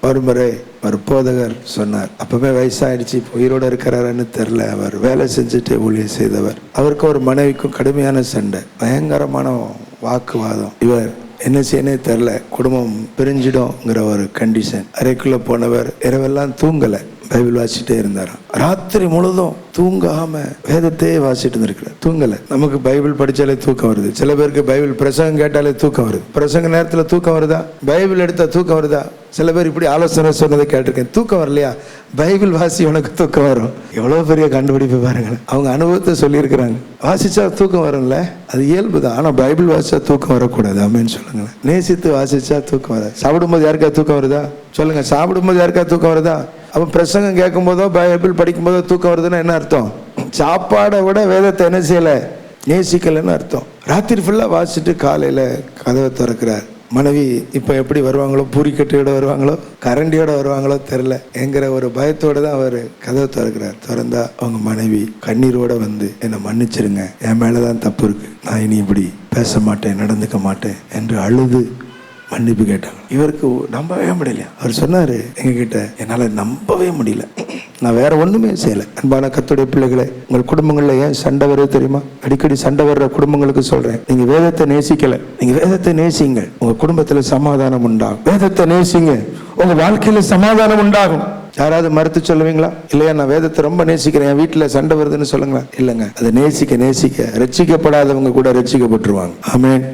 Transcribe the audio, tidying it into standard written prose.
ஒரு முறை ஒரு போதகர் சொன்னார், அப்பவே வயசாயிடுச்சு, உயிரோட இருக்கிறாருன்னு தெரியல, அவர் வேலை செஞ்சுட்டு ஊழியம் செய்தவர். அவருக்கு ஒரு மனைவிக்கும் கடுமையான சண்டை, பயங்கரமான வாக்குவாதம். இவர் என்ன செய்யனே தெரில, குடும்பம் பிரிஞ்சிடும்ங்கிற ஒரு கண்டிஷன். அறைக்குள்ள போனவர் இரவெல்லாம் தூங்கலை, பைபிள் வாசிட்டே இருந்தாராம். ராத்திரி முழுதும் தூங்காம வேதத்தையே வாசிட்டு இருந்திருக்கிறார், தூங்கலை. நமக்கு பைபிள் படிச்சாலே தூக்கம் வருது, சில பேருக்கு பைபிள் பிரசங்கம் கேட்டாலே தூக்கம் வருது. பிரசங்க நேரத்தில் தூக்கம் வருதா? பைபிள் எடுத்தா தூக்கம் வருதா? சில பேர் இப்படி ஆலோசனை சொன்னதை கேட்டிருக்கேன், தூக்கம் வரலையா, பைபிள் வாசி உனக்கு தூக்கம் வரும். எவ்வளோ பெரிய கண்டுபிடிப்பு பாருங்களேன். அவங்க அனுபவத்தை சொல்லியிருக்கிறாங்க. வாசிச்சா தூக்கம் வரும்ல, அது இயல்பு தான். ஆனால் பைபிள் வாசிச்சா தூக்கம் வரக்கூடாது. அமேன்னு சொல்லுங்களேன். நேசித்து வாசிச்சா தூக்கம் வராது. சாப்பிடும்போது யாருக்கா தூக்கம் வருதா? சொல்லுங்க. சாப்பிடும்போது யாருக்கா தூக்கம் வருதா? அப்போ பிரசங்கம் கேட்கும் போதோ பைபிள் படிக்கும் போதோ தூக்கம் வருதுன்னா என்ன அர்த்தம்? சாப்பாடை விட வேதத்தை என்ன செய்யலை, நேசிக்கலைன்னு அர்த்தம். ராத்திரி ஃபுல்லாக வாசிச்சுட்டு காலையில் கதவை திறக்கிறார். மனைவி இப்போ எப்படி வருவாங்களோ, பூரிக்கட்டையோட வருவாங்களோ, கரண்டியோட வருவாங்களோ தெரில என்கிற ஒரு பயத்தோடு தான் அவர் கதவை திறக்கிறார். திறந்தா அவங்க மனைவி கண்ணீரோட வந்து, என்னை மன்னிச்சிருங்க, என் மேலே தான் தப்பு இருக்கு, நான் இனி இப்படி பேச மாட்டேன், நடந்துக்க மாட்டேன் என்று அழுது மன்னிப்பு கேட்டாங்க. இவருக்கு நம்பவே முடியலையா. அவர் சொன்னார் எங்ககிட்ட, என்னால் நம்பவே முடியல, நான் வேற ஒன்றுமே செய்யலை. அன்பான கர்த்தருடைய பிள்ளைகளே, உங்கள் குடும்பங்களில் ஏன் சண்டை வருது தெரியுமா? அடிக்கடி சண்டை வர்ற குடும்பங்களுக்கு சொல்றேன், நீங்க வேதத்தை நேசிக்கல. நீங்க வேதத்தை நேசிங்க, உங்க குடும்பத்துல சமாதானம் உண்டாகும். வேதத்தை நேசிங்க, உங்க வாழ்க்கையில சமாதானம் உண்டாகும். யாராவது மறுத்து சொல்லுவீங்களா? இல்லையா, நான் வேதத்தை ரொம்ப நேசிக்கிறேன், என் வீட்டில் சண்டை வருதுன்னு சொல்லுங்களா? இல்லைங்க, அதை நேசிக்க நேசிக்க ரட்சிக்கப்படாதவங்க கூட ரட்சிக்கப்பட்டுருவாங்க. ஆமென்.